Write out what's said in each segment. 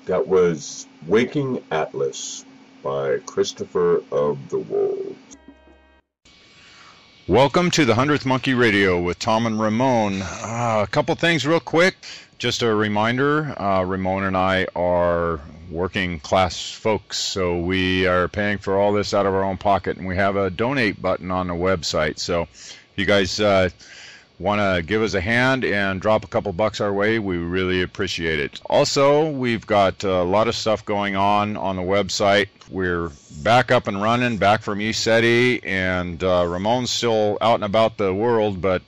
That was Waking Atlas by Christopher of the Wolves. Welcome to the 100th Monkey Radio with Tom and Ramon. A couple things real quick. Just a reminder, Ramon and I are working class folks, so we are paying for all this out of our own pocket, and we have a donate button on the website. So if you guys want to give us a hand and drop a couple bucks our way, we really appreciate it. Also, we've got a lot of stuff going on the website. We're back up and running, back from ECETI, and Ramon's still out and about the world, but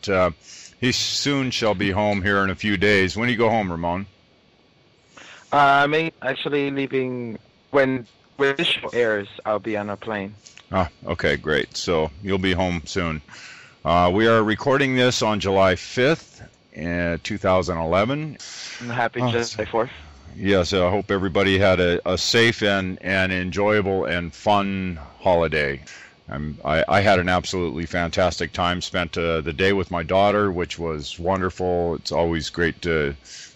he soon shall be home here in a few days. When do you go home, Ramon? I'm actually leaving when the show airs. I'll be on a plane. Ah, okay, great. So you'll be home soon. We are recording this on July 5th, 2011. Happy July 4th. Yes, I hope everybody had a safe and enjoyable and fun holiday. I had an absolutely fantastic time. Spent the day with my daughter, which was wonderful. It's always great to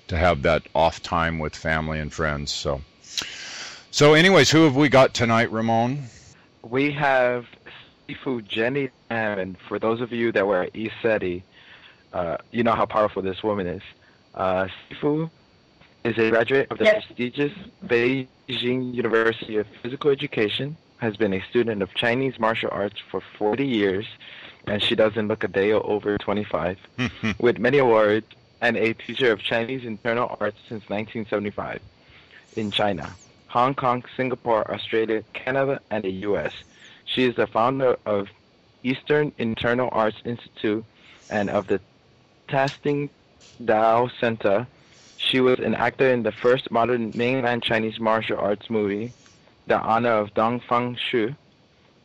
have that off time with family and friends. So anyways, who have we got tonight, Ramon? We have Sifu Jenny Lam, and for those of you that were at ECETI, you know how powerful this woman is. Sifu is a graduate of the prestigious Beijing University of Physical Education, has been a student of Chinese martial arts for 40 years, and she doesn't look a day over 25, with many awards, and a teacher of Chinese internal arts since 1975 in China, Hong Kong, Singapore, Australia, Canada, and the U.S. She is the founder of Eastern Internal Arts Institute and of the Tasting Tao Center. She was an actor in the first modern mainland Chinese martial arts movie, The Honor of DongFang Xu,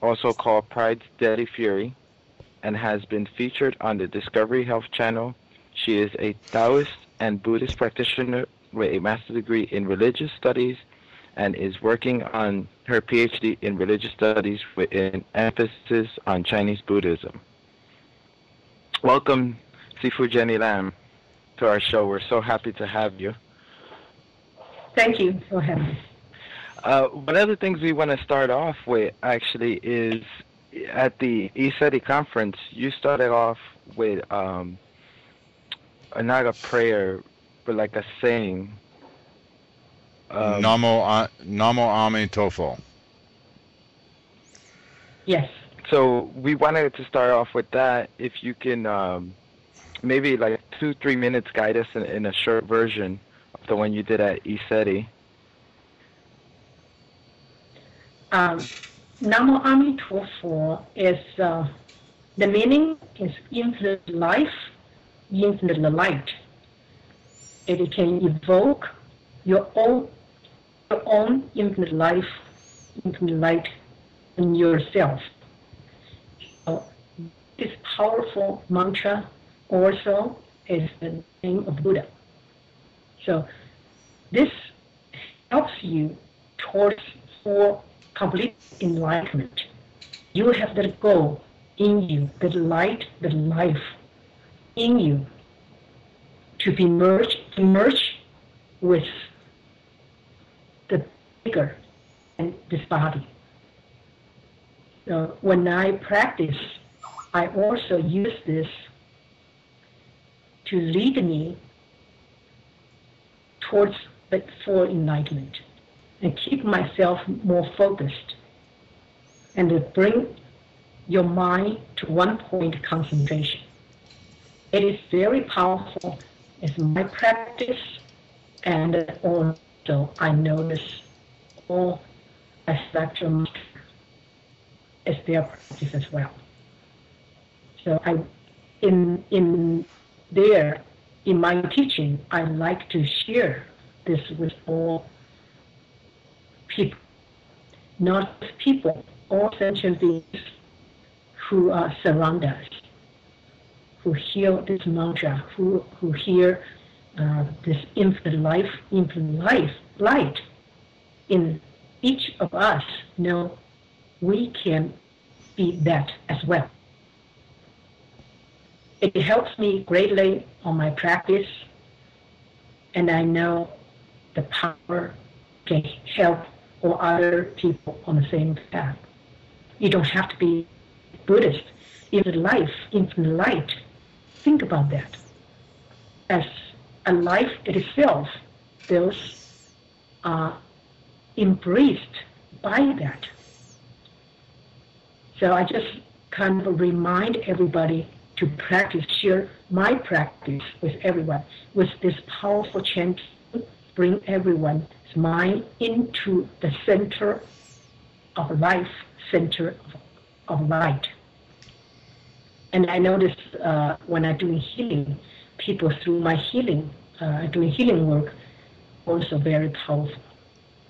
also called Pride's Deadly Fury, and has been featured on the Discovery Health Channel. She is a Taoist and Buddhist practitioner with a master's degree in religious studies and is working on her Ph.D. in religious studies with an emphasis on Chinese Buddhism. Welcome, Sifu Jenny Lam, to our show. We're so happy to have you. Thank you for having me. One of the things we want to start off with, actually, is at the ECETI conference, you started off with not a prayer, but like a saying. Namo Amituofo. Yes. So we wanted to start off with that. If you can maybe like 2-3 minutes guide us in a short version of the one you did at ECETI. Namo Amituofo is, the meaning is infinite life, infinite light. It can evoke your own infinite life, infinite light in yourself. So this powerful mantra also is the name of Buddha. So this helps you towards complete enlightenment. You have that goal in you, the light, the life in you, to be merged with the bigger and this body. So when I practice, I also use this to lead me towards the full enlightenment and keep myself more focused and to bring your mind to one point concentration. It is very powerful. It's my practice, and also I notice all spectrum is their practice as well. So in my teaching, I like to share this with all people, not just people, all sentient beings who surround us, who hear this mantra, who hear this infinite light in each of us. Know we can be that as well. It helps me greatly on my practice, and I know the power can help all other people on the same path. You don't have to be Buddhist. Infinite life, infinite light. Think about that. As a life itself, those are embraced by that. So I just kind of remind everybody to practice, share my practice with everyone, with this powerful chant, bring everyone's mind into the center of life, center of light. And I notice when I'm doing healing, people through my healing, doing healing work, also very powerful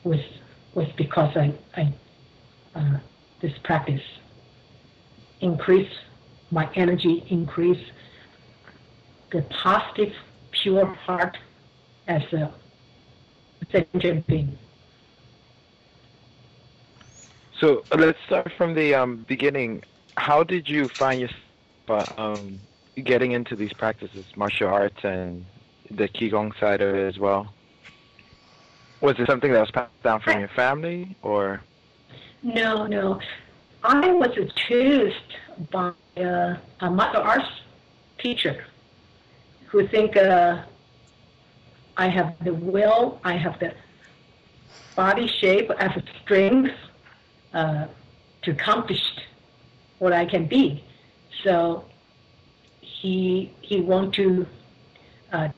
with because I this practice increase my energy, increase the positive, pure heart as a sentient being. So let's start from the beginning. How did you find yourself getting into these practices, martial arts and the Qigong side of it as well? Was it something that was passed down from your family, or? No. I was chosen by a martial arts teacher who think I have the will, I have the body shape, I have the strength to accomplish what I can be. So he want to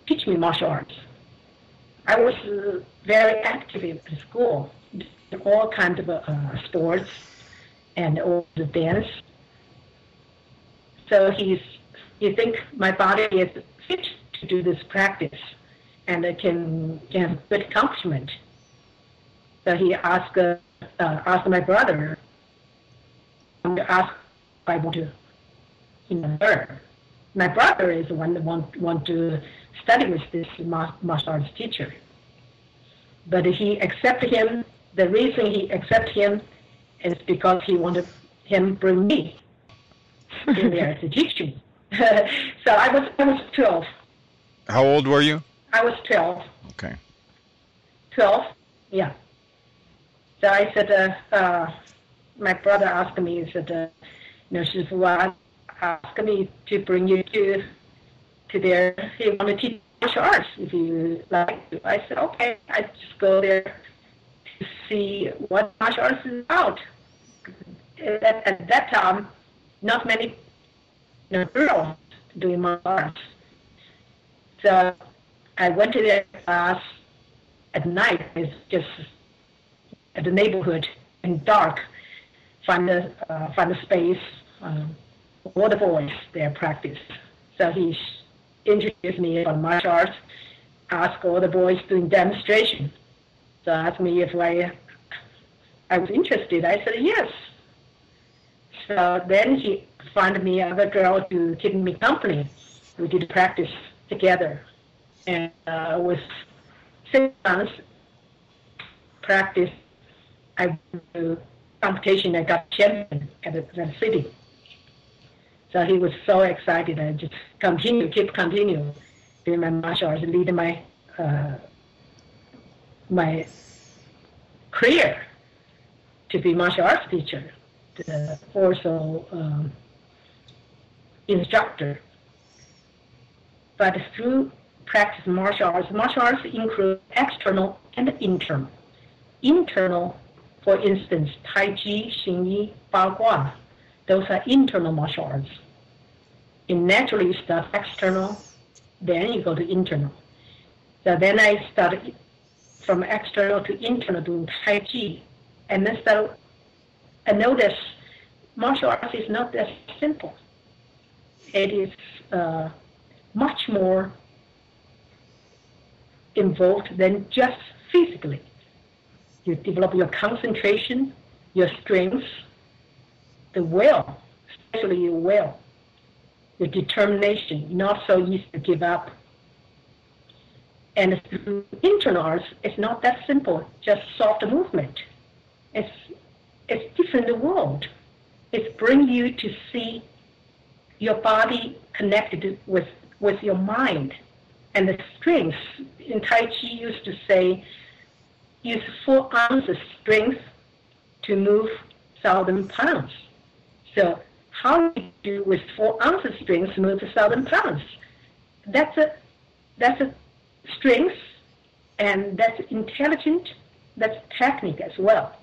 teach me martial arts. I was very active in school, all kinds of sports and all the dance. So he think my body is fit to do this practice, and it can have good accomplishment. So he asked my brother to ask if I want to learn. My brother is the one that want to study with this martial arts teacher. But he accepted him. The reason he accepted him is because he wanted him bring me in there to teach me. So I was 12. How old were you? I was 12. Okay. 12, yeah. So I said, my brother asked me, he said, Shifu asked me to bring you to there. He wanted to teach martial arts if you like to. I said, okay. I just go there to see what martial arts is about. At that time, not many girls doing martial arts. So I went to their class at night. It's just at the neighborhood in dark. Find a space. All the boys there practice. So he introduced me on martial arts. Asked all the boys doing demonstration. So asked me if I was interested. I said yes. So then he found me another girl to keep me company. We did practice together, and with 6 months practice, I went to competition. I got champion at the city. So he was so excited. I just keep continue doing my martial arts, leading my my career to be martial arts teacher, also instructor. But through practice martial arts include external and internal. Internal, for instance, Tai Chi, Xing Yi, Ba Gua, those are internal martial arts. And naturally you start external, then you go to internal. So then I started from external to internal doing Tai Chi, and then I noticed martial arts is not that simple. It is much more involved than just physically. You develop your concentration, your strength, the will, especially your will, your determination, not so easy to give up. And through internal arts, it's not that simple, just soft movement. It's different world. It brings you to see your body connected with your mind. And the strength in Tai Chi used to say, use 4 ounces strength to move 1,000 pounds. So how do you do with 4 ounces strength to move 1,000 pounds? That's a strength, and that's intelligent, that's technique as well.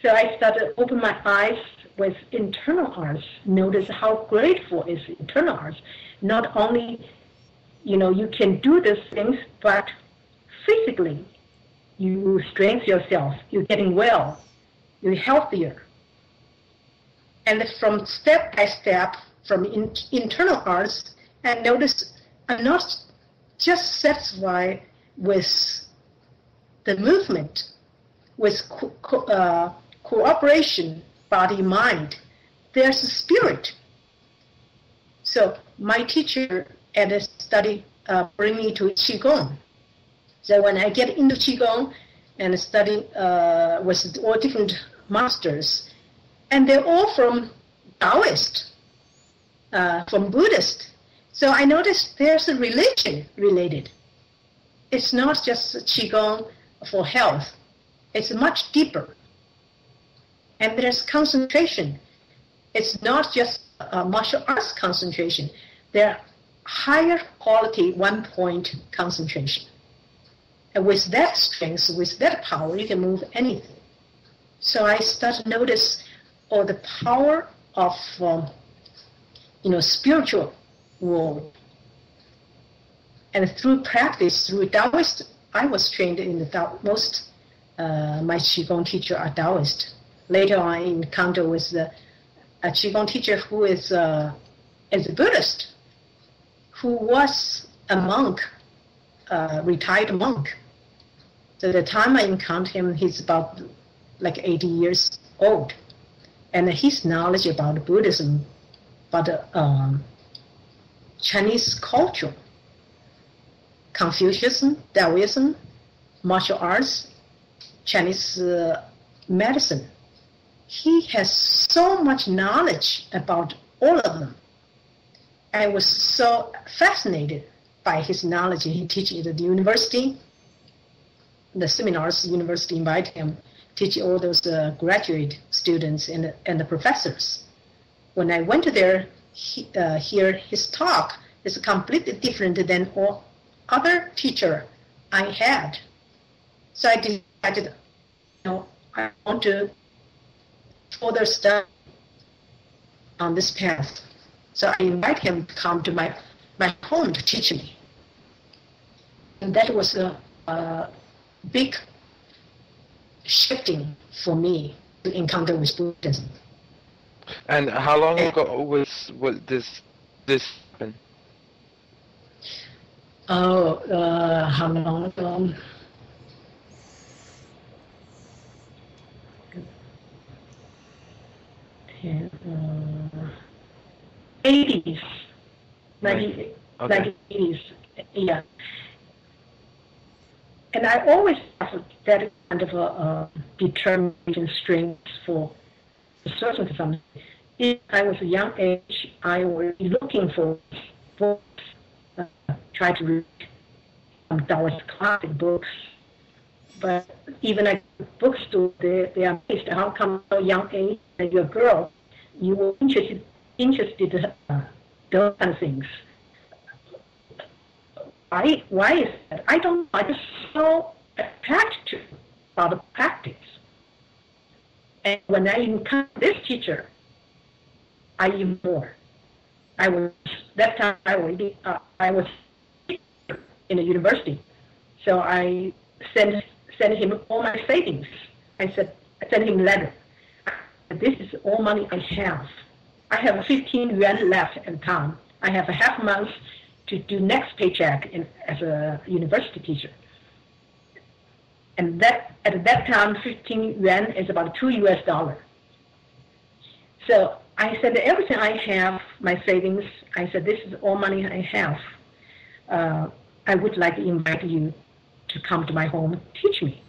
So I started to open my eyes with internal arts, notice how grateful is internal arts. Not only, you can do these things, but physically, you strengthen yourself, you're getting well, you're healthier. And from step by step, from internal arts, I notice I'm not just satisfied with the movement, with cooperation, body-mind. There's a spirit. So my teacher at the study bring me to Qigong. So when I get into Qigong and study with all different masters, and they're all from Taoist, from Buddhist. So I noticed there's a religion related. It's not just Qigong for health. It's much deeper. And there's concentration. It's not just martial arts concentration. There are higher quality 1-point concentration. And with that strength, with that power, you can move anything. So I started to notice the power of, spiritual world. And through practice, through Taoist, I was trained in the Taoist. My Qigong teacher are Taoist. Later on, I encountered with a Qigong teacher who is a Buddhist, who was a monk, retired monk. So the time I encountered him, he's about like 80 years old. And his knowledge about Buddhism, about Chinese culture, Confucianism, Taoism, martial arts, Chinese medicine. He has so much knowledge about all of them. I was so fascinated by his knowledge. He teaches at the university. The seminars, the university invite him teach all those graduate students and the professors. When I went there, hear his talk is completely different than all other teacher I had. So I decided, I want to further study on this path. So I invite him to come to my home to teach me. And that was a big shifting for me to encounter with Buddhism. And how long ago was this happen? How long ago? 80s, 1980s, yeah. And I always have that kind of a determination, strength for searching something. If I was a young age, I was looking for books, try to read some Taoist classic books. But even at the bookstore, they are amazed. How come at a young age, and you're a girl, you were interested in those kind of things? Why is that? I don't know. I just so attached about the practice. And when I encountered this teacher, I even more. That time I was in a university, so I sent him all my savings. I sent him a letter. This is all money I have. I have 15 yuan left at the time. I have a half month to do next paycheck as a university teacher. And that at that time, 15 yuan is about $2. So I said, everything I have, my savings, I said, this is all money I have. I would like to invite you to come to my home, teach me.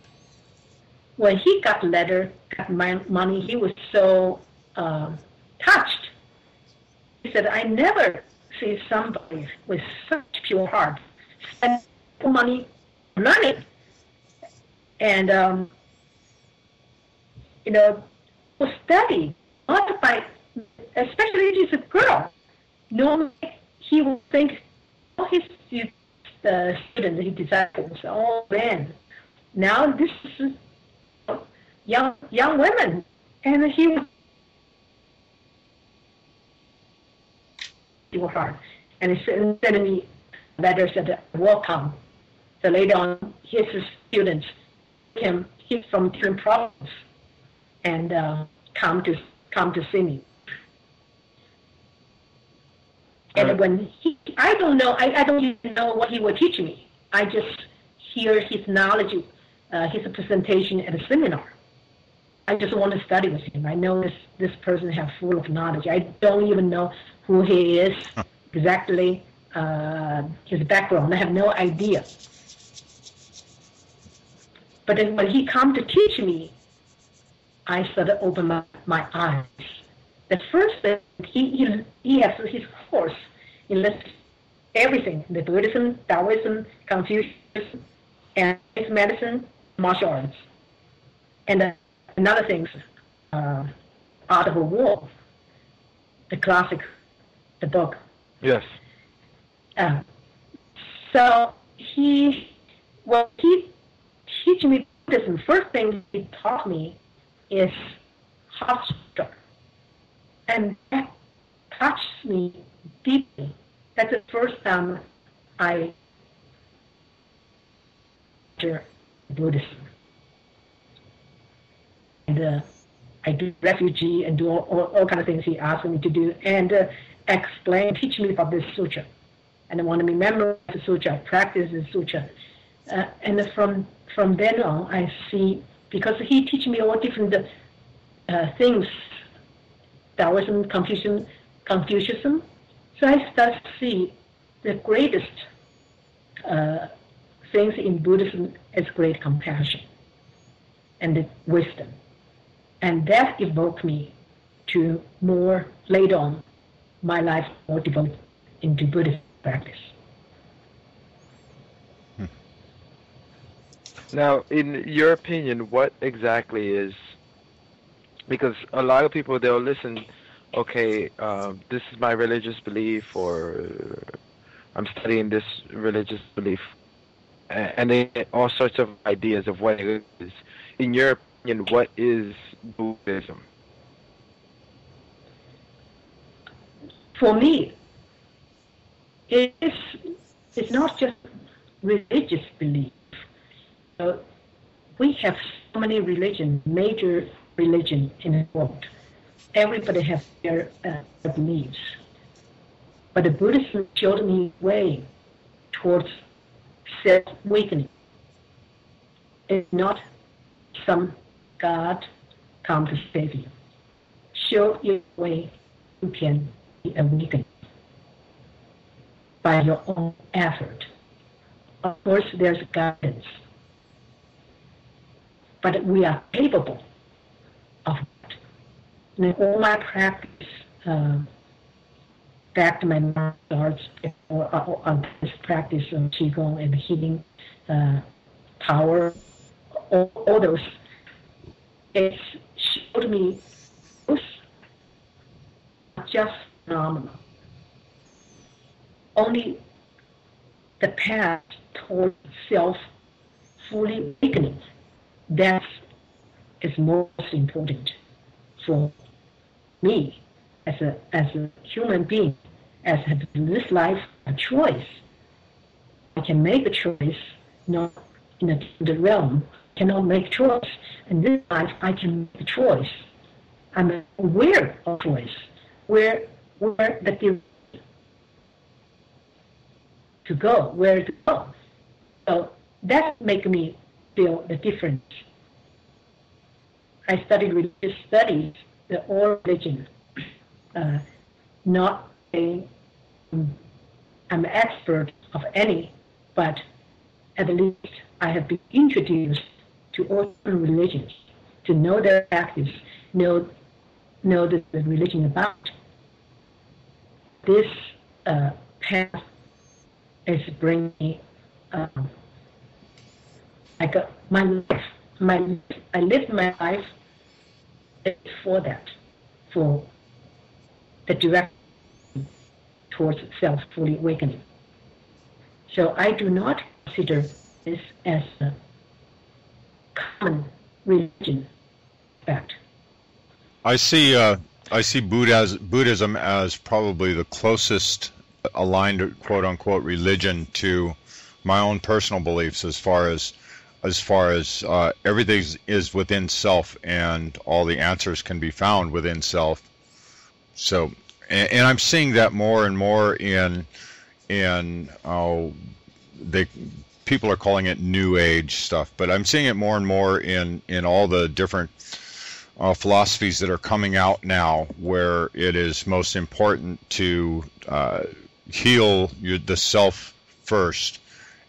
When he got the letter, got my money, he was so touched. He said, I never see somebody with such pure heart spend money learning. And, will study, not by, especially if he's a girl. Normally, he will think, oh, he's the student, he disciples, oh man, now this is young women, and he was hard, and he sent me letters that welcome. So later on, his students came from different provinces and come to see me. And when I don't know, I don't even know what he will teach me. I just hear his knowledge, his presentation at a seminar. I just want to study with him. I know this person has full of knowledge. I don't even know who he is exactly, his background. I have no idea. But then when he come to teach me, I sort of open my eyes. The first thing, he has his course. He lists everything: the Buddhism, Taoism, Confucianism, and medicine, martial arts, and another things, Art of War, the classic, the book. Yes. So he teach me Buddhism. First thing he taught me is posture. And that touched me deeply. That's the first time I entered Buddhism. And I do refugee and do all kind of things he asked me to do, and teach me about this sutra. And I want to memorize the sutra, practice the sutra. And from then on, I see, because he teach me all different things, Taoism, Confucianism. So I start to see the greatest things in Buddhism is great compassion and the wisdom. And that evoked me to more, later on, my life more devoted into Buddhist practice. Now, in your opinion, what exactly is, because a lot of people, they'll listen, okay, this is my religious belief, or I'm studying this religious belief, and they get all sorts of ideas of what it is. In your opinion, what is Buddhism? For me, it's not just religious belief. We have so many religions, major religions in the world. Everybody has their beliefs. But the Buddhism showed me way towards self-awakening. It's not some God come to save you. Show you a way you can be awakened by your own effort. Of course, there's guidance. But we are capable of it. In all my practice, back to my martial arts, or this practice of Qigong and healing, power, all those, it showed me those are just phenomena. Only the path toward self fully awakening, that is most important for me as a human being, as in this life a choice. I can make a choice, not in the realm, cannot make choice. In this life I can make a choice. I'm aware of choice, where to go, where to go. So that makes me feel the difference. I studied religious studies, the all religion, not saying I'm an expert of any, but at least I have been introduced to all religions, to know their practice, know the religion about. This path is bringing me Like my life, I live my life for that, for the direction towards self-fully awakening. So I do not consider this as a common religion fact. I see Buddhism as probably the closest aligned quote unquote religion to my own personal beliefs as far as everything is within self and all the answers can be found within self. So, and I'm seeing that more and more in people are calling it New Age stuff, but I'm seeing it more and more in all the different philosophies that are coming out now, where it is most important to heal the self first,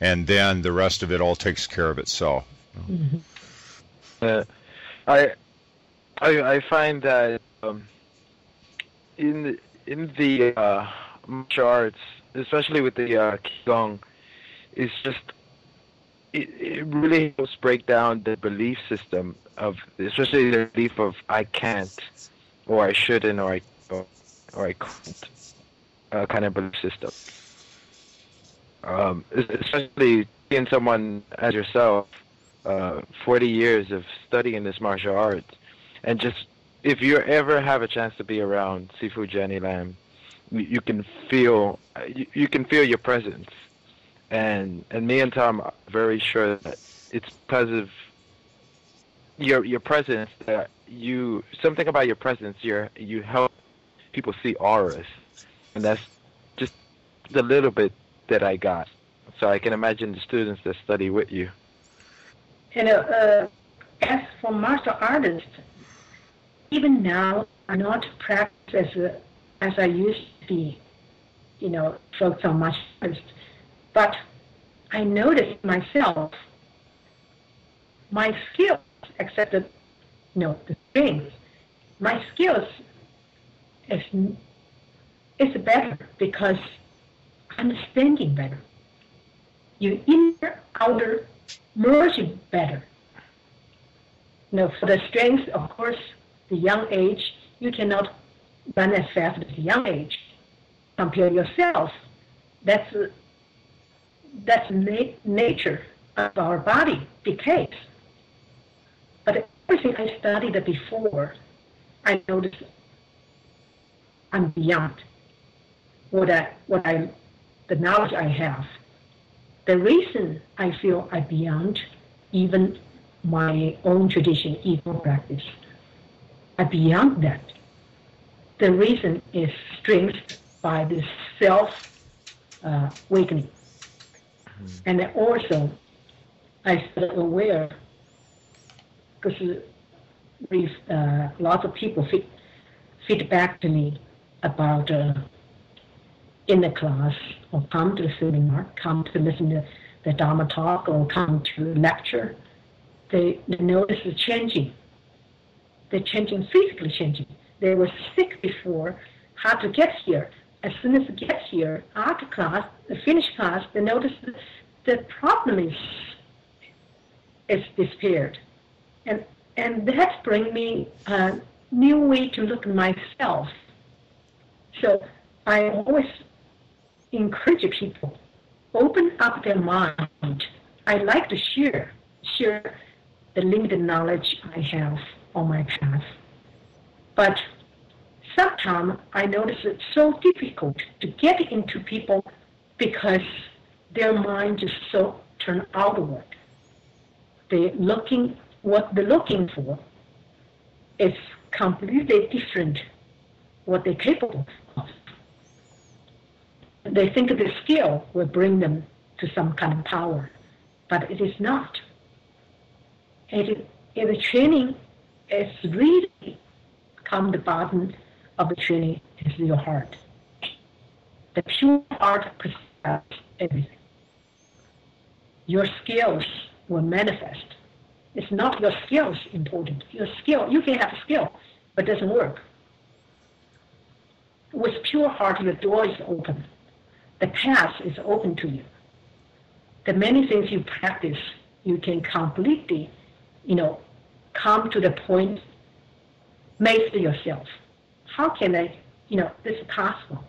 and then the rest of it all takes care of itself. Mm-hmm. I find that in the martial arts, especially with the Qigong, it's just it really helps break down the belief system of, especially the belief of I can't, or I shouldn't, or I couldn't kind of belief system. Especially seeing someone as yourself, 40 years of studying this martial arts, and just if you ever have a chance to be around Sifu Jenny Lam, you can feel your presence, and me and Tom are very sure that it's because of your presence that something about your presence you help people see auras, and that's just the little bit that I got. So I can imagine the students that study with you. As for martial artists, even now I not practice as I used to be, focus on martial arts. But I noticed myself, my skills, except the strings, my skills is better because understanding better. Your inner, outer merging better. For the strength, of course, the young age, you cannot run as fast as the young age. Compare yourself. That's nature of our body decays. But everything I studied before, I noticed I'm beyond the knowledge I have. The reason I feel I'm beyond even my own tradition, E-gon practice, I'm beyond that. The reason is strengthened by this self-awakening. And then also, I started aware, because lots of people feedback to me about in the class, or come to the seminar, come to listen to the Dharma talk, or come to lecture. They notice the changing. They're changing, physically changing. They were sick before, hard to get here. As soon as they get here, after class, the finished class, they notice the problem is disappeared. And that brings me a new way to look at myself. So I always encourage people, open up their mind. I like to share the limited knowledge I have on my path. But sometimes I notice it's so difficult to get into people because their mind is so turned outward. What they're looking for is completely different what they're capable of. They think the skill will bring them to some kind of power, but it is not. The training is really come the bottom of the training is your heart. The pure heart perceives everything. Your skills will manifest. It's not your skills important. Your skill, you can have a skill, but it doesn't work. With pure heart, your door is open. The path is open to you. The many things you practice you can completely, come to the point, master yourself. How can I, this is possible.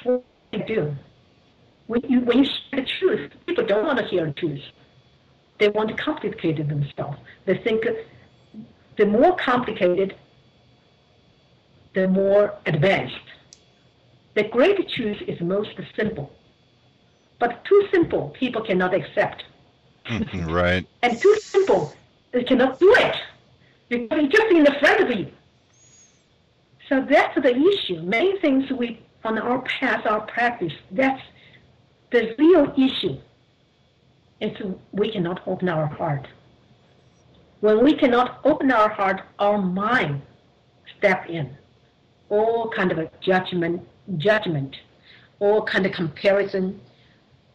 What do you do? When you share the truth, people don't want to hear the truth. They want to complicate it themselves. They think the more complicated, the more advanced. The great truth is most simple. But too simple, people cannot accept. Right. And too simple, they cannot do it. Because it's just in the front of you. So that's the issue. Many things on our path, our practice, that's the real issue. It's we cannot open our heart. When we cannot open our heart, our mind step in. All kind of a judgment, all kind of comparison,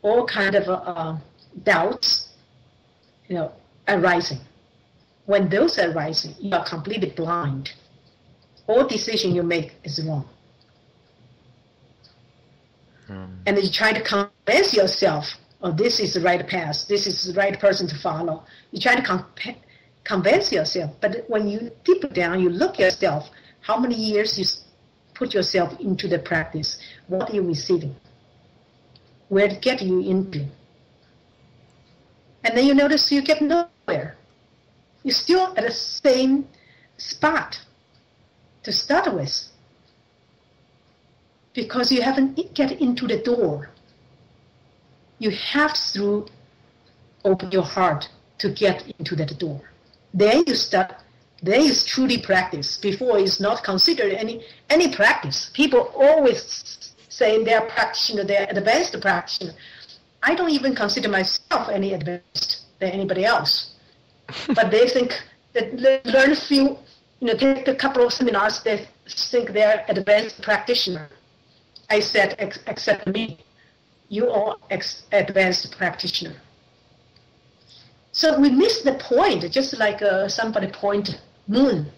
all kind of doubts, arising. When those are arising, you are completely blind. All decision you make is wrong. And you try to convince yourself, this is the right path, this is the right person to follow. You try to convince yourself, but when you deep down, you look at yourself, how many years you put yourself into the practice, what are you receiving? Where to get you into? And then you notice you get nowhere. You're still at the same spot to start with. Because you haven't get into the door. You have to open your heart to get into that door. Then you start, then it's truly practice. Before it's not considered any practice. People always say they're practitioner, they're advanced practitioner. I don't even consider myself any advanced than anybody else. But they think that they learn a few, take a couple of seminars, they think they're advanced practitioner. I said, except me, you are advanced practitioner. So we miss the point, just like somebody point moon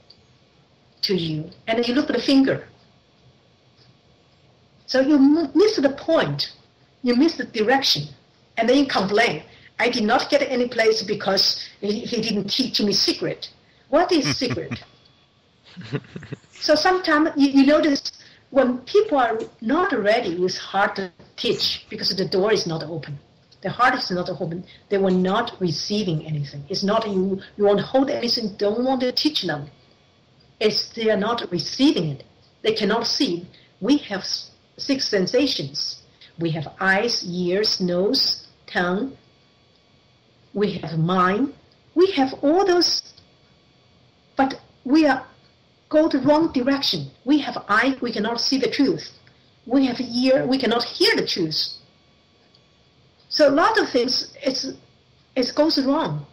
to you, and then you look at the finger. So you miss the point, you miss the direction, and then you complain. I did not get any place because he didn't teach me secret. What is secret? So sometimes you notice when people are not ready, it's hard to teach because the door is not open. The heart is not open. They were not receiving anything. It's not you want to hold anything, don't want to teach them. It's they are not receiving it. They cannot see. We have 6 sensations. We have eyes, ears, nose, tongue. We have mind. We have all those, but we go the wrong direction. We have eye, we cannot see the truth. We have ear, we cannot hear the truth. So a lot of things, it goes wrong.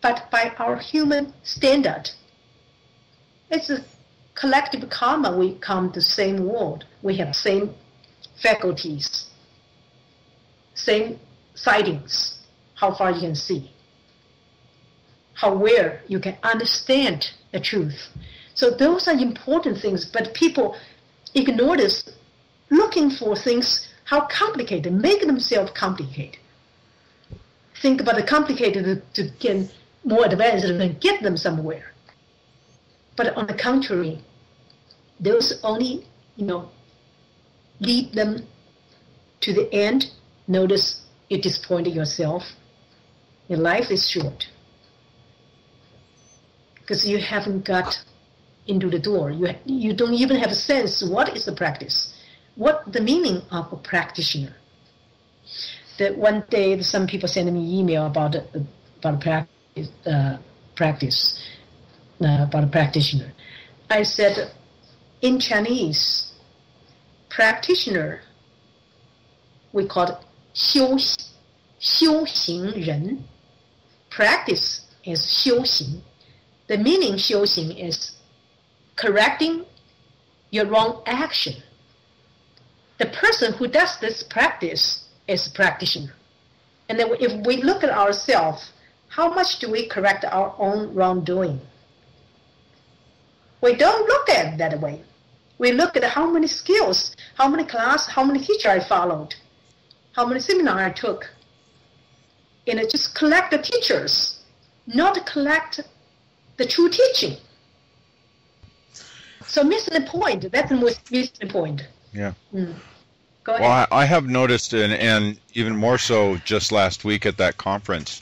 But by our human standard, it's a collective karma. We come to the same world. We have same faculties, same sightings, how far you can see, where you can understand the truth. So those are important things, but people ignore this, looking for things, how complicated, make themselves complicated. Think about the complicated to get more advanced and get them somewhere. But on the contrary, those only, lead them to the end. Notice you disappointed yourself. Your life is short because you haven't got into the door. You don't even have a sense what is the practice, what the meaning of a practitioner. That one day some people sent me email about practice, about a practitioner. I said, in Chinese, practitioner, we call it 修行人. Practice is 修行. The meaning 修行 is correcting your wrong action. The person who does this practice is a practitioner. And then if we look at ourselves, how much do we correct our own wrongdoing? We don't look at it that way. We look at how many skills, how many classes, how many teachers I followed, how many seminars I took. just collect the teachers, not collect the true teaching. So missing the point. That's the most missing the point. Yeah. Go ahead. Well, I have noticed, and even more so just last week at that conference,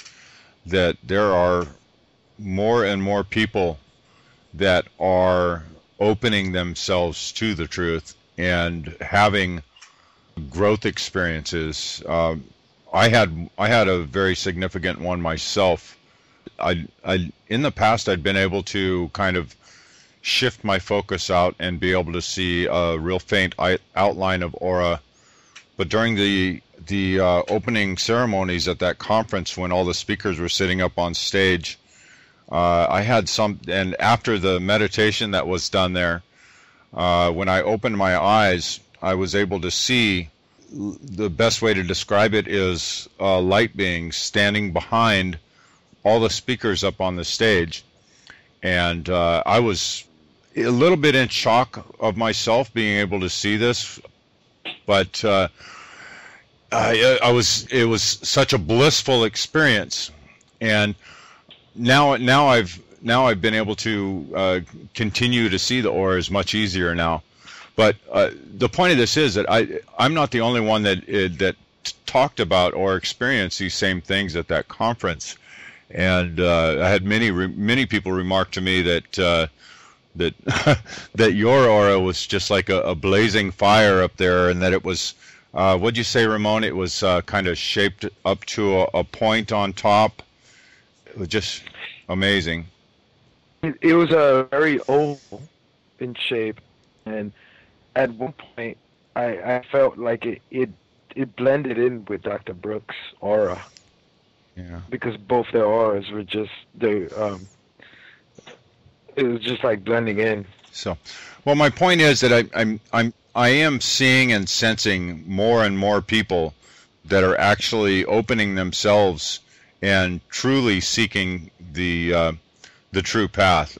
that there are more and more people that are opening themselves to the truth and having growth experiences. I had a very significant one myself. I in the past I'd been able to kind of shift my focus out and be able to see a real faint outline of aura. But during the opening ceremonies at that conference, when all the speakers were sitting up on stage, I had and after the meditation that was done there, when I opened my eyes, I was able to see, the best way to describe it is a light being standing behind all the speakers up on the stage. And I was a little bit in shock of myself being able to see this, but it was such a blissful experience. And now I've been able to continue to see the auras much easier now. But the point of this is that I'm not the only one that talked about or experienced these same things at that conference. And I had many people remark to me that that your aura was just like a blazing fire up there, and that it was, what'd you say, Ramon? It was kind of shaped up to a point on top. It was just amazing. It was a very oval in shape, and at one point I felt like it blended in with Dr. Brooks' aura. Yeah. Because both their auras were just it was just like blending in. So, well, my point is that I am seeing and sensing more and more people that are actually opening themselves and truly seeking the true path.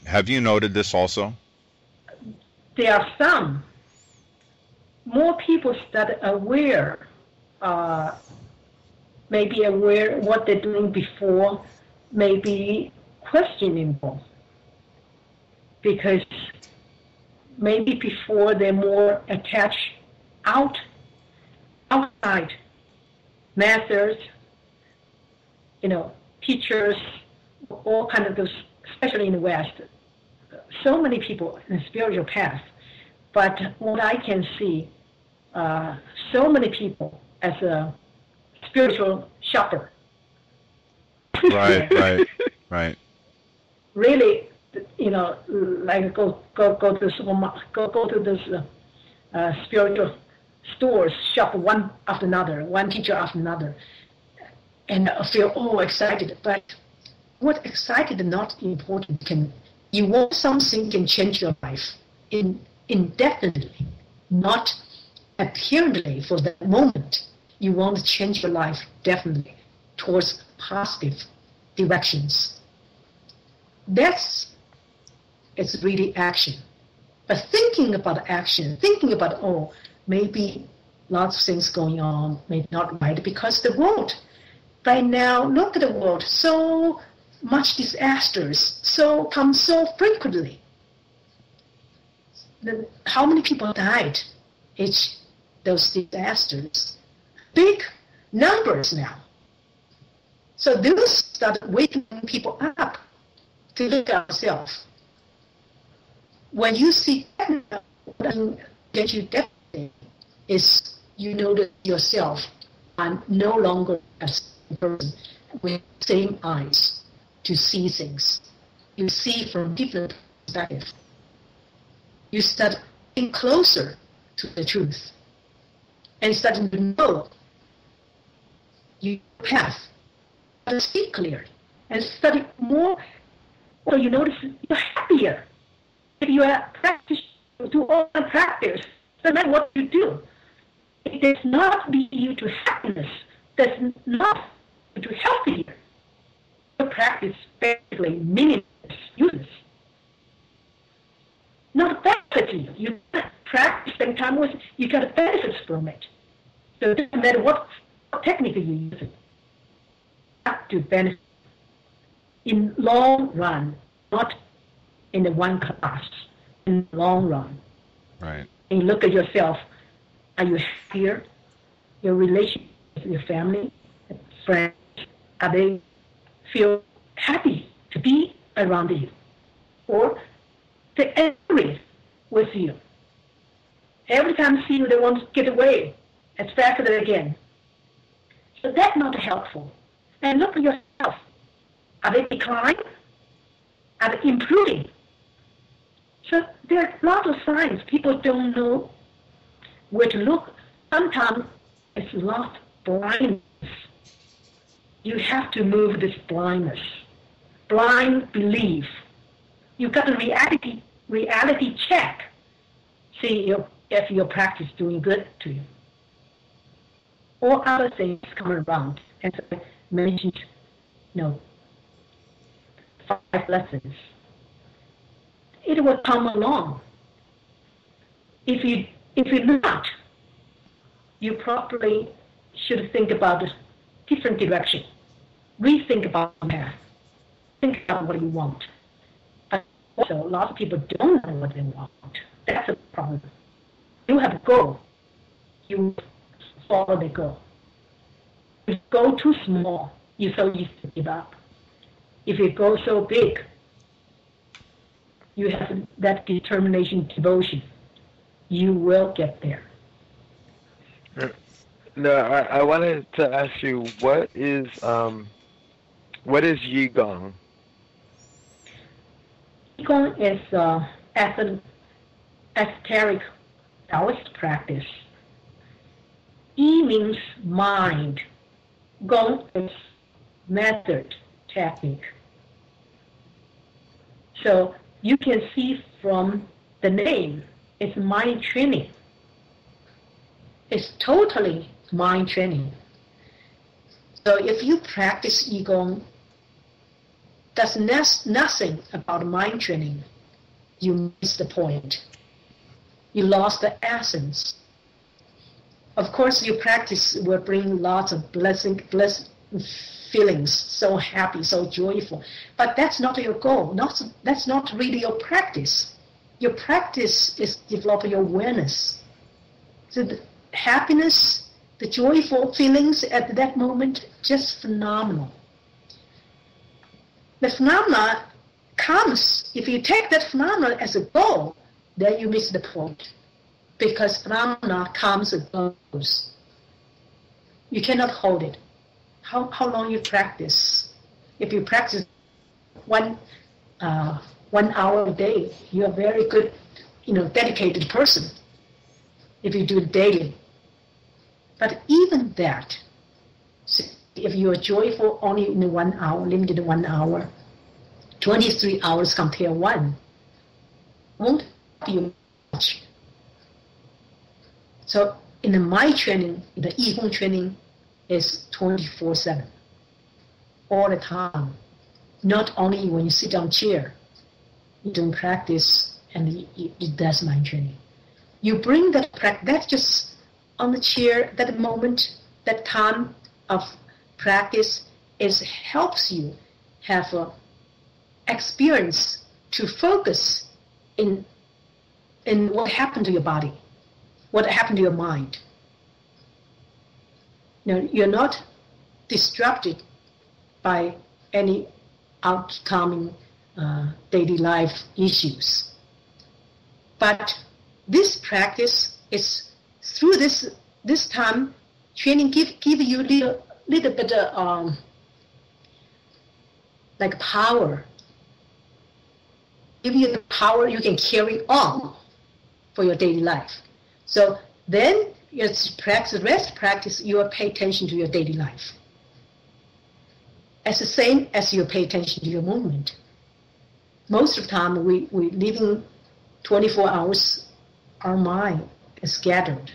Have you noted this also? There are some more people that are aware, maybe aware what they're doing before, maybe questionable, because maybe before they're more attached outside methods, teachers, all kind of those, especially in the West. So many people in the spiritual path, but what I can see, so many people as a spiritual shopper. Right. Really, like go to the supermarket, go to those spiritual stores, shop one after another, one teacher after another, and feel excited. But what excited is not important. You want something can change your life indefinitely, not apparently for the moment. You want to change your life definitely towards positive directions. It's really action. But thinking about action, thinking about, maybe lots of things going on, maybe not right, because the world, right now, look at the world, so much disasters, come so frequently. How many people died in those disasters? Big numbers now. So this started waking people up to look at ourselves. When you see get you definitely is you know that yourself, I'm no longer a person with the same eyes to see things. You see from different perspectives. You start getting closer to the truth and starting to know your path, to see clearly, and study more. So you notice you're happier. If you are practice, do all the practice, no matter what you do, it does not lead you to happiness. Does not lead you to healthier. Your practice basically meaningless, useless. Not benefit you. You practice, spend time with, you get benefits from it. So it doesn't matter what technique you use. to benefit in long run, not in the one class, in the long run. Right. And you look at yourself, are you happier? Your relationship with your family, friends, are they feel happy to be around you? Or they're angry with you? Every time they see you, they want to get away as fast as they can. So that's not helpful. And look at yourself. Are they declining? Are they improving? So there are lots of signs. People don't know where to look. Sometimes it's lost blindness. You have to move this blindness. Blind belief. You've got a reality check. See if your practice is doing good to you. Or other things come around. As I mentioned, 5 lessons. It will come along. If you're not, you probably should think about a different direction. Rethink about the path. Think about what you want. But also, a lot of people don't know what they want. That's a problem. You have a goal. You follow the goal. If you go too small, you're so easy to give up. If you go so big, you have that determination, devotion. You will get there. No, I wanted to ask you, what is E-gon? E-gon is an esoteric Taoist practice. E means mind. Gong is method, technique. So you can see from the name, it's mind training. It's totally mind training. So if you practice E-gon, does nothing about mind training, you miss the point. You lost the essence. Of course, your practice will bring lots of blessing feelings, so happy, so joyful. But that's not your goal. That's not really your practice. Your practice is developing your awareness. So the happiness, the joyful feelings at that moment, just phenomenal. The phenomena comes, if you take that phenomena as a goal, then you miss the point. Because phenomena comes and goes. You cannot hold it. How long you practice? If you practice 1 hour a day, you're a very good, dedicated person. If you do it daily. But even that, if you are joyful only in 1 hour, limited to 1 hour, 23 hours compare 1, won't help you much. So in the mind training, the E-gon training is 24/7, all the time. Not only when you sit on chair, you don't practice and that's mind training. You bring that practice, that's just on the chair, that moment, that time of practice helps you have a experience to focus in what happened to your body, what happened to your mind. You're not disrupted by any outcoming daily life issues. But this practice is through this time training give you little bit like power. Give you the power you can carry on for your daily life. So then your rest practice, you will pay attention to your daily life. As the same as you pay attention to your movement. Most of the time we living 24 hours, our mind is scattered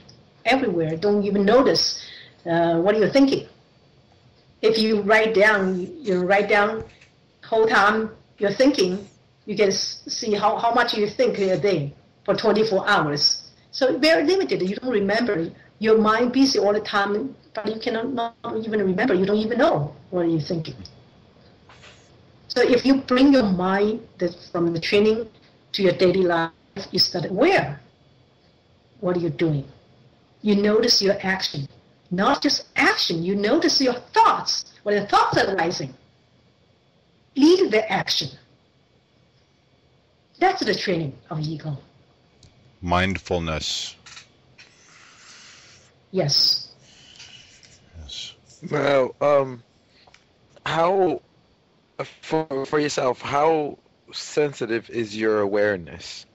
everywhere. Don't even notice what you're thinking. If you write down whole time you're thinking, you can see how much you think a day for 24 hours. So very limited. You don't remember Your mind busy all the time, but you cannot not even remember. You don't even know what you're thinking. So if you bring your mind from the training to your daily life, you start aware. What are you doing? You notice your action. Not just action, you notice your thoughts. When the thoughts are rising, lead the action. That's the training of E-gon. Mindfulness. Yes. Yes. Well, how for yourself, how sensitive is your awareness?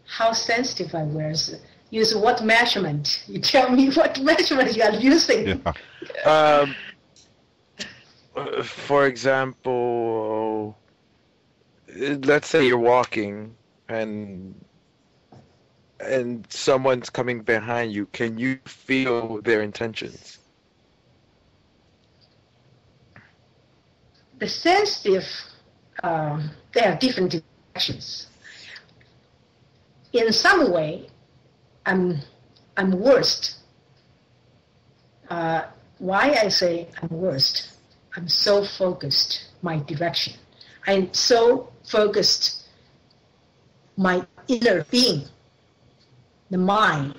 How sensitive I was. Use what measurement? You tell me what measurement you are using. Yeah. For example, let's say you're walking and someone's coming behind you. Can you feel their intentions? The sensitive, they have different directions. In some way, I'm worst. Why I say I'm worst? I'm so focused my direction. I'm so focused my inner being, the mind,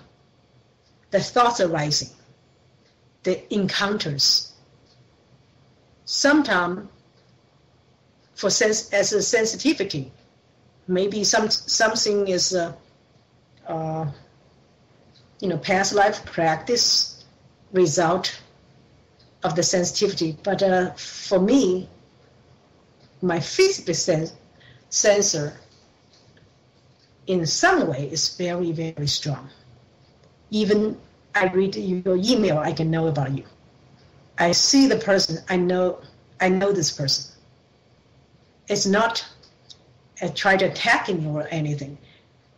the thoughts arising, the encounters. Sometimes, as a sensitivity, maybe something is past life practice result of the sensitivity. But for me, my physical sensor in some way is very, very strong. Even I read your email, I can know about you. I see the person, I know this person. It's not I try to attack him or anything.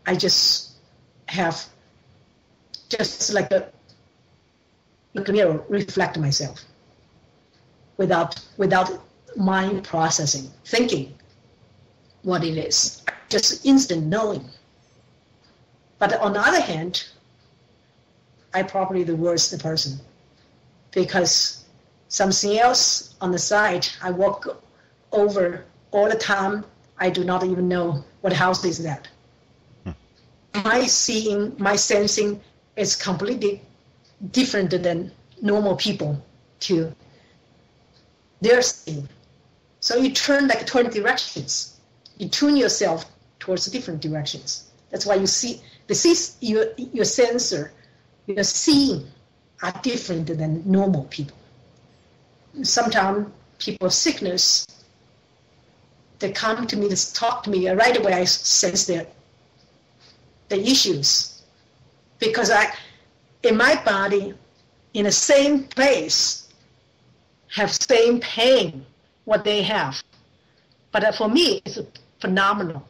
I just have like a mirror reflect myself without mind processing, thinking what it is, just instant knowing. But on the other hand, I probably the worst person because something else on the side, I walk over all the time. I do not even know what house is that. My seeing, my sensing is completely different than normal people to their seeing. So you turn like 20 directions. You tune yourself towards different directions. That's why you see your sensor, your seeing are different than normal people. Sometimes people with sickness, they come to me, they talk to me, right away I sense the issues. Because in my body, in the same place, have same pain, what they have. But for me, it's phenomenal.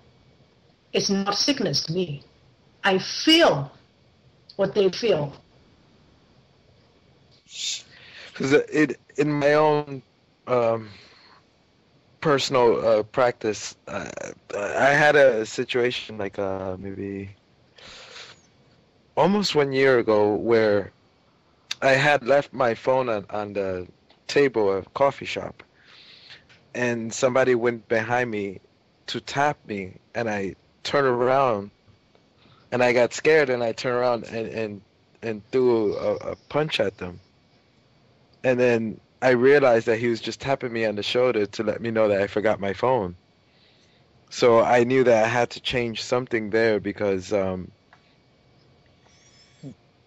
It's not sickness to me. I feel what they feel. Because in my own personal practice, I had a situation like maybe almost 1 year ago where I had left my phone on the table of a coffee shop, and somebody went behind me to tap me, and I turned around, and I got scared, and I turned around and threw a punch at them. And then I realized that he was just tapping me on the shoulder to let me know that I forgot my phone. So I knew that I had to change something there because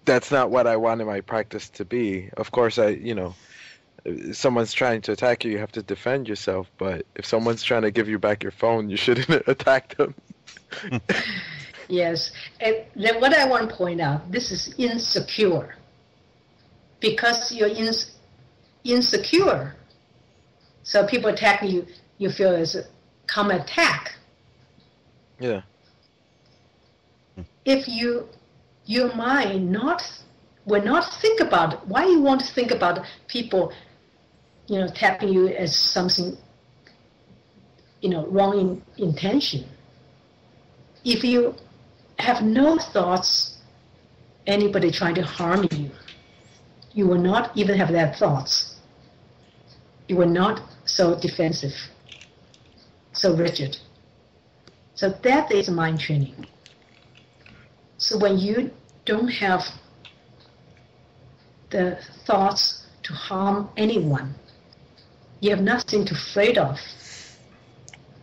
that's not what I wanted my practice to be. Of course, if someone's trying to attack you, you have to defend yourself. But if someone's trying to give you back your phone, you shouldn't attack them. Yes. And then what I want to point out, this is insecure. Because you're insecure, so people attack you, you feel it's a common attack. Yeah. If your mind will not think about it, why you want to think about people, tapping you as something, wrong intention. If you have no thoughts anybody trying to harm you, you will not even have that thoughts. You will not so defensive, so rigid. So that is mind training. So when you don't have the thoughts to harm anyone, you have nothing to afraid of.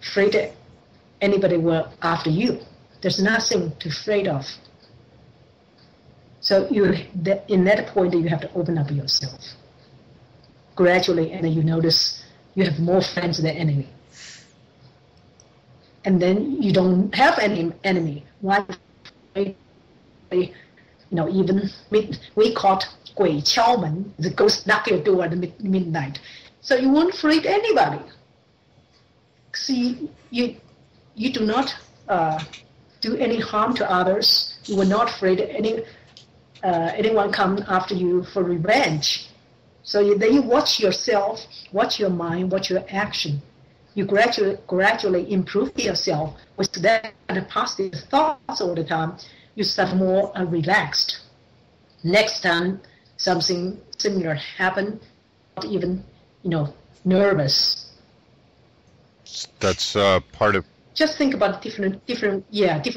Afraid that anybody will after you. There's nothing to afraid of. So in that point, you have to open up yourself gradually, and then you notice you have more friends than enemy. And then you don't have any enemy. Why? Even we caught 鬼敲门, the ghost knock your door at midnight. So you won't afraid anybody. See, you do not do any harm to others. You were not afraid anyone come after you for revenge. So then you watch yourself, watch your mind, watch your action. You gradually improve yourself with that positive thoughts all the time. You start more relaxed. Next time something similar happen, not even nervous. That's part of. Just think about different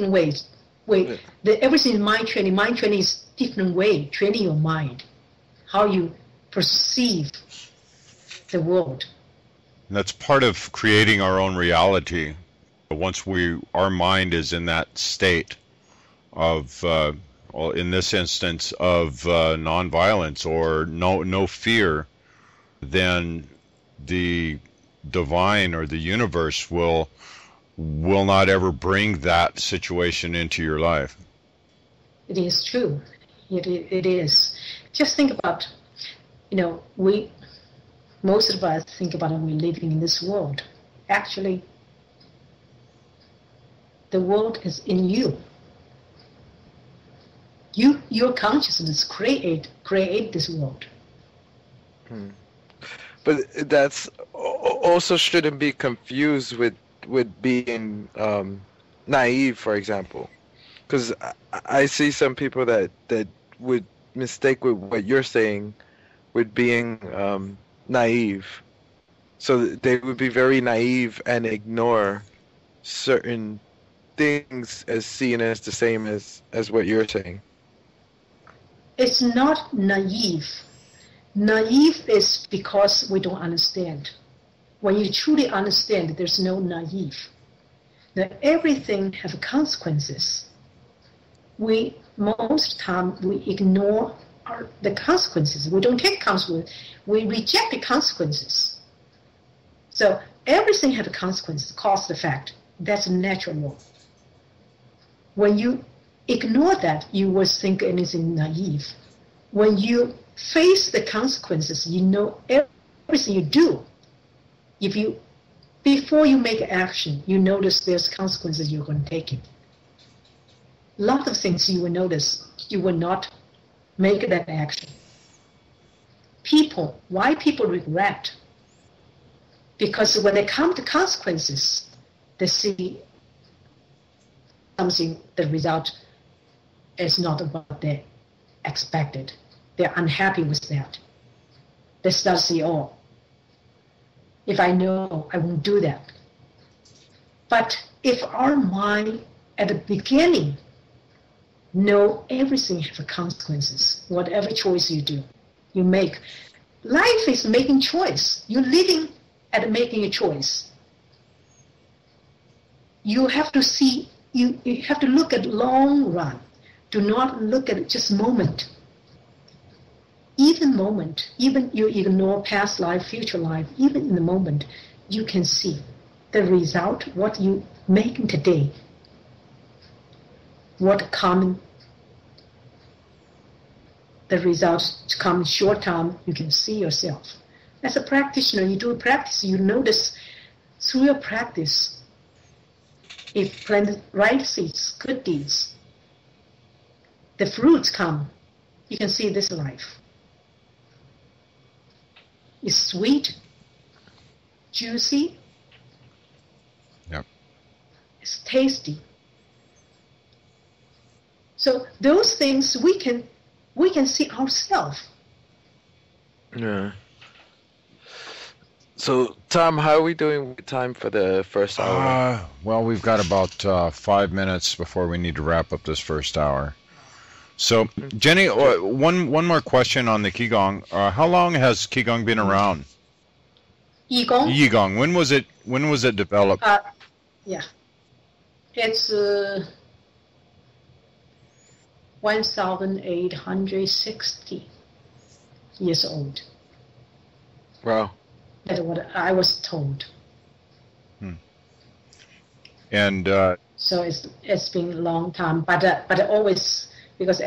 ways. Everything is mind training. Mind training is different way training your mind, how you perceive the world. And that's part of creating our own reality. Once our mind is in that state of, in this instance, of nonviolence or no fear, then the divine or the universe will not ever bring that situation into your life. It is true. It is. Just think about, most of us think about we're living in this world. Actually, the world is in you. Your consciousness create this world. But that's also shouldn't be confused with being naive, for example, because I see some people that would mistake with what you're saying with being naive. So they would be very naive and ignore certain things as seen as the same as what you're saying. It's not naive. Naive is because we don't understand. When you truly understand, there's no naive. Now, everything has consequences. Most time we ignore the consequences. We don't take consequences. We reject the consequences. So everything has consequences, cause the fact. That's natural law. When you ignore that, you will think anything naive. When you face the consequences, you know everything you do. Before you make action, you notice there's consequences you're going to take it. A lot of things you will notice, you will not make that action. Why people regret? Because when they come to consequences, they see something, the result is not what they expected. They're unhappy with that. They start to say, if I know, I won't do that. But if our mind at the beginning know everything has consequences, whatever choice you do, you make. Life is making choice. You're living at making a choice. You have to see, you have to look at long run. Do not look at just moment. Even moment, even you ignore past life, future life, even in the moment, you can see the result, what you make today, what common, the results come short term, you can see yourself. As a practitioner, you do a practice, you notice through your practice, if planted right seeds, good deeds, the fruits come, you can see this life. It's sweet, juicy, it's tasty. So those things we can see ourselves. Yeah. So, Tom, how are we doing with time for the first hour? Well, we've got about 5 minutes before we need to wrap up this first hour. So, Jenny, one more question on the Qigong. How long has Qigong been around? E-gon? E-gon. When was it developed? Yeah. It's 1,860 years old. Wow. That's what I was told. And so it's been a long time, but always, because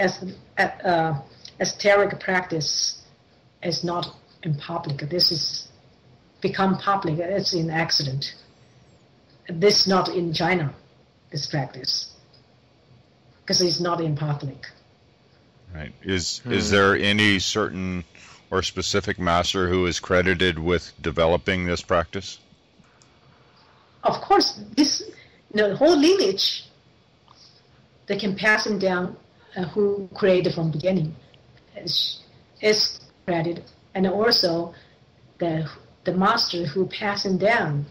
esoteric practice is not in public. This is become public. It's in accident. This not in China, this practice, because it's not in public. Right. Is there any certain or specific master who is credited with developing this practice? Of course, the whole lineage, they can pass it down. Who created from beginning is credited, and also the master who passing down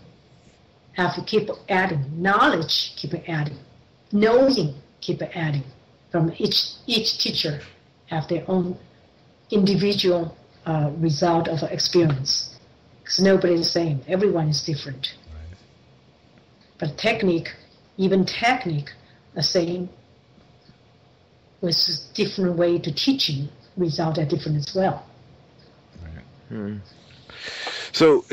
have to keep adding knowledge, keep adding knowing, keep adding. From each teacher have their own individual result of experience, because nobody is the same. Everyone is different. Right. But technique, the same, with different way to teaching, result are different as well. Right. So,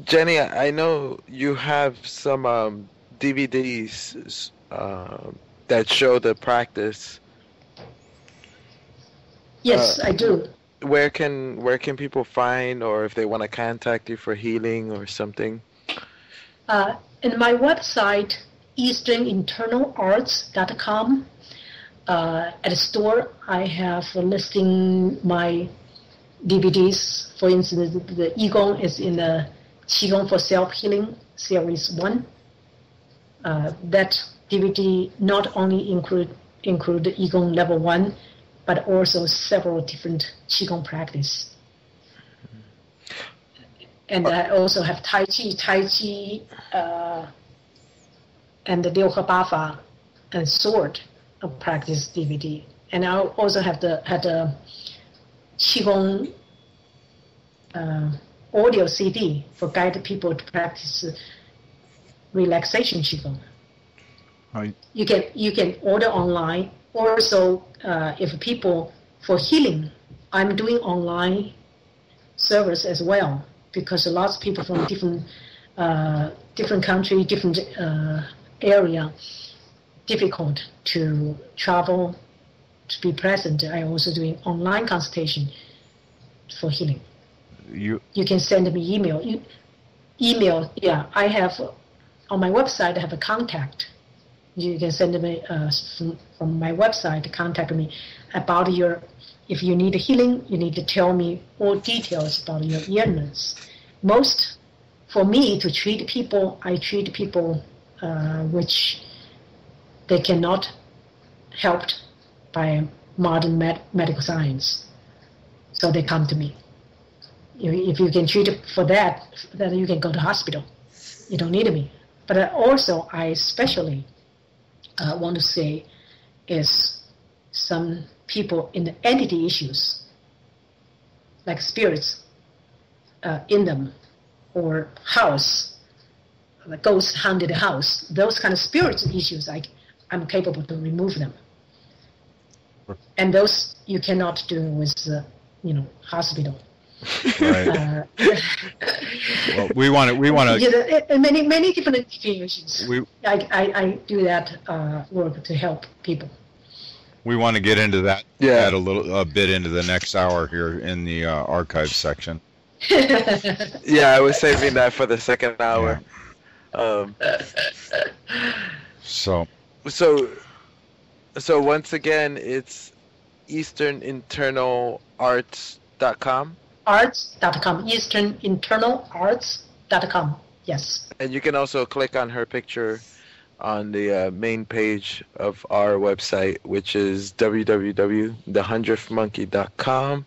Jenny, I know you have some DVDs that show the practice. Yes, I do. Where can people find, or if they want to contact you for healing or something? In my website, easterninternalarts.com. At the store, I have listing my DVDs. For instance, the E-gon is in the Qigong for Self-Healing Series 1. That DVD not only include the E-gon level 1, but also several different Qigong practice. And I also have Tai Chi, and the Liu He Ba Fa and Sword practice DVD. And I also have the Qigong audio CD for guide people to practice relaxation Qigong. Right. You can order online. Also, if people for healing, I'm doing online service as well, because lots of people from different country, different area, difficult to travel to be present. I also doing online consultation for healing. You can send me email. Email, yeah. I have on my website. I have a contact. You can send me from my website. Contact me about your. If you need healing, you need to tell me all details about your illness. For me to treat people, I treat people which they cannot helped by modern medical science, so they come to me. If you can treat it for that, then you can go to hospital. You don't need me. But also, I especially want to say is some people in the entity issues, like spirits in them, or house, the ghost haunted house, those kind of spiritual issues, I'm capable to remove them. And those you cannot do with, hospital. Right. Well, we want to. Many different issues. I do that work to help people. We want to get into that. Add a bit into the next hour here in the archive section. Yeah, I was saving that for the second hour. Yeah. So once again, it's easterninternalarts.com. Arts.com, easterninternalarts.com. Yes. And you can also click on her picture on the main page of our website, which is www.thehundredthmonkey.com.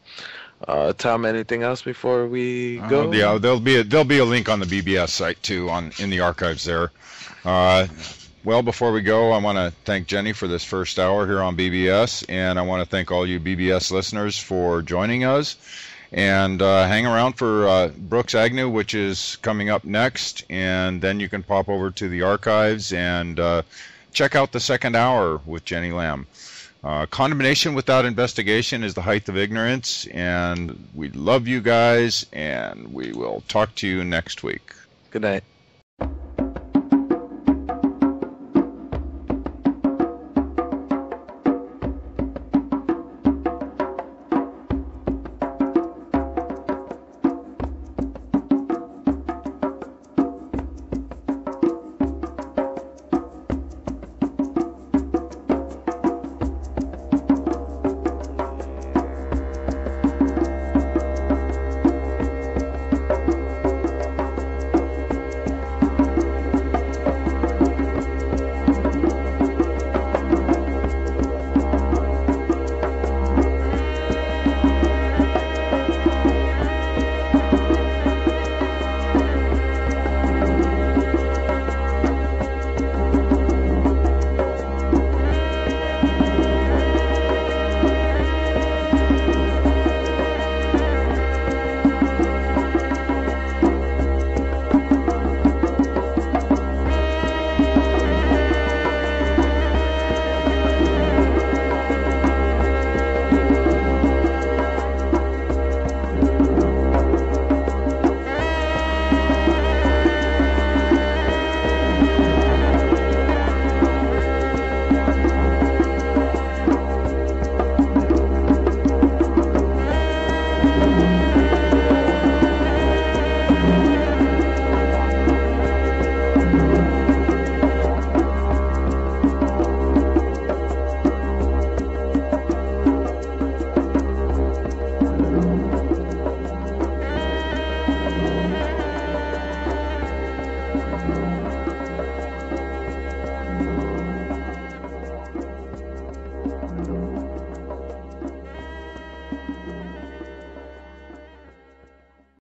Tom, anything else before we go? Yeah, there'll be a link on the BBS site too, in the archives there. Well, before we go, I want to thank Jenny for this first hour here on BBS, and I want to thank all you BBS listeners for joining us. And hang around for Brooks Agnew, which is coming up next, and then you can pop over to the archives and check out the second hour with Jenny Lam. Condemnation without investigation is the height of ignorance, and we love you guys, and we will talk to you next week. Good night.